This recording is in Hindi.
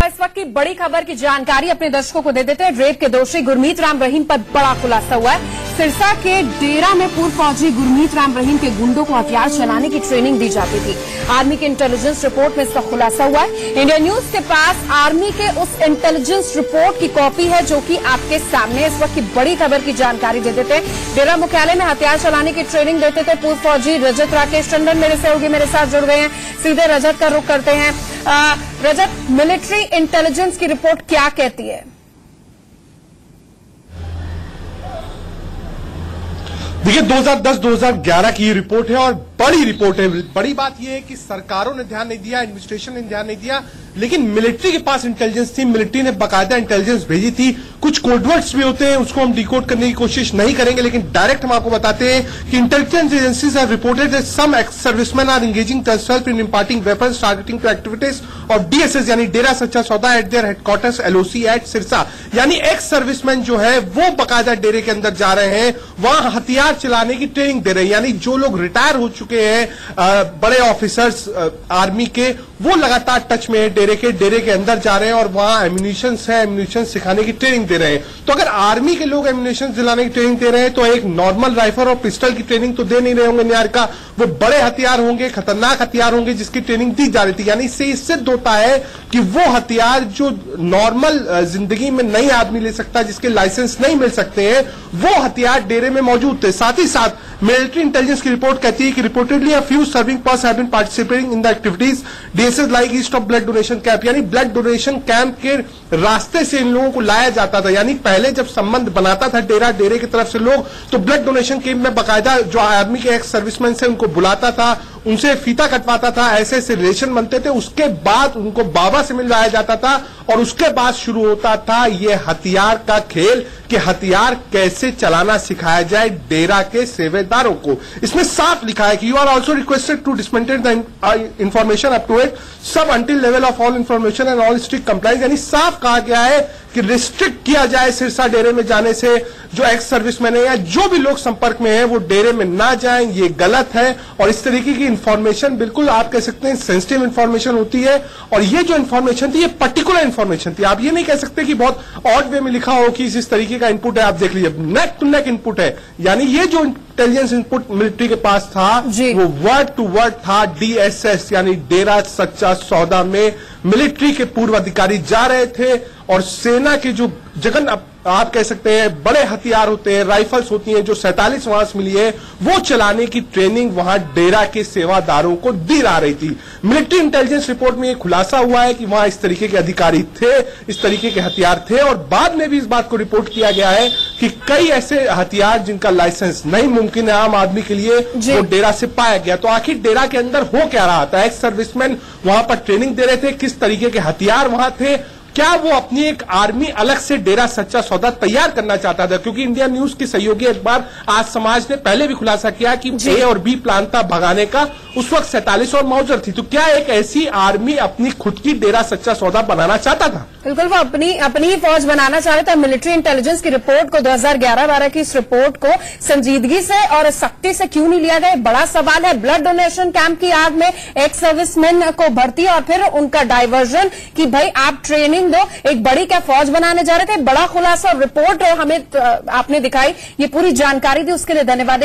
इस वक्त की बड़ी खबर की जानकारी अपने दर्शकों को दे देते हैं। रेप के दोषी गुरमीत राम रहीम पर बड़ा खुलासा हुआ है। सिरसा के डेरा में पूर्व फौजी गुरमीत राम रहीम के गुंडों को हथियार चलाने की ट्रेनिंग दी जाती थी। आर्मी की इंटेलिजेंस रिपोर्ट में इसका खुलासा हुआ है। इंडिया न्यूज के पास आर्मी के उस इंटेलिजेंस रिपोर्ट की कॉपी है जो कि आपके सामने इस वक्त की बड़ी खबर की जानकारी दे देते हैं। डेरा मुख्यालय में हथियार चलाने की ट्रेनिंग देते थे पूर्व फौजी रजत राकेश टंडन मेरे सहयोगी मेरे साथ जुड़ गए हैं। सीधे रजत का रुख करते हैं। रजत, मिलिट्री इंटेलिजेंस की रिपोर्ट क्या कहती है? देखिए 2010-2011 की ये रिपोर्ट है और बड़ी रिपोर्ट है। बड़ी बात यह है कि सरकारों ने ध्यान नहीं दिया, एडमिनिस्ट्रेशन ने ध्यान नहीं दिया, लेकिन मिलिट्री के पास इंटेलिजेंस थी। मिलिट्री ने बाकायदा इंटेलिजेंस भेजी थी। कुछ कोडवर्ड्स भी होते हैं, उसको हम डिकोड करने की कोशिश नहीं करेंगे, लेकिन डायरेक्ट हम आपको बताते हैं कि intelligence agencies have reported that some ex serviceman are engaging themselves in imparting weapons targeting to activities of DSS यानी Dera Sacha Sauda at their headquarters LOC at Sirsa. यानी एक्स सर्विसमैन जो है वो बाकायदा डेरे के अंदर जा रहे हैं, वहां हथियार चलाने की ट्रेनिंग दे रहे हैं। यानी जो लोग रिटायर हो चुके हैं बड़े ऑफिसर्स आर्मी के, वो लगातार टच में है डेरे के अंदर जा रहे हैं और वहां एम्यूनिशन है, एम्यूनिशन सिखाने की ट्रेनिंग दे रहे हैं। तो अगर आर्मी के लोग एम्यूनिशन दिलाने की ट्रेनिंग दे रहे हैं तो एक नॉर्मल राइफल और पिस्टल की ट्रेनिंग तो दे नहीं रहे होंगे न्यार का, वो बड़े हथियार होंगे, खतरनाक हथियार होंगे जिसकी ट्रेनिंग दी जा रही थी। यानी इससे सिद्ध होता है कि वो हथियार जो नॉर्मल जिंदगी में नहीं आदमी ले सकता, जिसके लाइसेंस नहीं मिल सकते हैं, वो हथियार डेरे में मौजूद थे। साथ ही साथ मिलिट्री इंटेलिजेंस की रिपोर्ट कहती है कि reportedly a few serving person have been participating in the activities DSS like east of blood donation camp. यानी ब्लड डोनेशन कैंप के रास्ते से इन लोगों को लाया जाता था। यानी पहले जब संबंध बनाता था डेरे की तरफ से लोग, तो ब्लड डोनेशन कैंप में बाकायदा जो आर्मी के एक्स सर्विसमैन से उनको बुलाता था, उनसे फीता कटवाता था, ऐसे ऐसे रिलेशन बनते थे। उसके बाद उनको बाबा से मिलवाया जाता था और उसके बाद शुरू होता था ये हथियार का खेल कि हथियार कैसे चलाना सिखाया जाए डेरा के सेवेदारों को। इसमें साफ लिखा है कि you are also requested to dismantle the information up to it sub until level of all information and all strict compliance. यानी साफ कहा गया है कि रिस्ट्रिक्ट किया जाए सिरसा डेरे में जाने से। जो एक्स सर्विसमैन है या जो भी लोग संपर्क में हैं वो डेरे में ना जाएं, ये गलत है। और इस तरीके की इंफॉर्मेशन बिल्कुल आप कह सकते हैं सेंसिटिव इंफॉर्मेशन होती है और ये जो इंफॉर्मेशन थी ये पर्टिकुलर इंफॉर्मेशन थी। आप ये नहीं कह सकते कि बहुत ऑड वे में लिखा हो कि इस तरीके का इनपुट है। आप देख लीजिए नेक टू नेक इनपुट है। यानी ये जो इंटेलिजेंस इनपुट मिलिट्री के पास था वो वर्ड टू वर्ड था DSS यानी डेरा सच्चा सौदा में मिलिट्री के पूर्व अधिकारी जा रहे थे और सेना के जो जगन आप कह सकते हैं बड़े हथियार होते हैं, राइफल्स होती हैं जो 47 वहां से मिली है, वो चलाने की ट्रेनिंग वहां डेरा के सेवादारों को दी जा रही थी। मिलिट्री इंटेलिजेंस रिपोर्ट में यह खुलासा हुआ है कि वहां इस तरीके के अधिकारी थे, इस तरीके के हथियार थे और बाद में भी इस बात को रिपोर्ट किया गया है कि कई ऐसे हथियार जिनका लाइसेंस नहीं मुमकिन है आम आदमी के लिए वो डेरा से पाया गया। तो आखिर डेरा के अंदर हो क्या रहा था? एक्स सर्विसमैन वहां पर ट्रेनिंग दे रहे थे, किस तरीके के हथियार वहां थे, क्या वो अपनी एक आर्मी अलग से डेरा सच्चा सौदा तैयार करना चाहता था? क्योंकि इंडिया न्यूज की सहयोगी अखबार आज समाज ने पहले भी खुलासा किया कि A और B प्लान था भगाने का, उस वक्त 47 और मौजर थी। तो क्या एक ऐसी आर्मी अपनी खुद की डेरा सच्चा सौदा बनाना चाहता था? बिल्कुल, वो अपनी ही फौज बनाना चाह रहे थे। मिलिट्री इंटेलिजेंस की रिपोर्ट को 2011-12 की इस रिपोर्ट को संजीदगी से और सख्ती से क्यों नहीं लिया गया? बड़ा सवाल है। ब्लड डोनेशन कैंप की आग में एक्स सर्विसमैन को भर्ती और फिर उनका डाइवर्जन कि भाई आप ट्रेनिंग दो, एक बड़ी क्या फौज बनाने जा रहे थे। बड़ा खुलासा और रिपोर्ट हमें आपने दिखाई, ये पूरी जानकारी दी, उसके लिए धन्यवाद।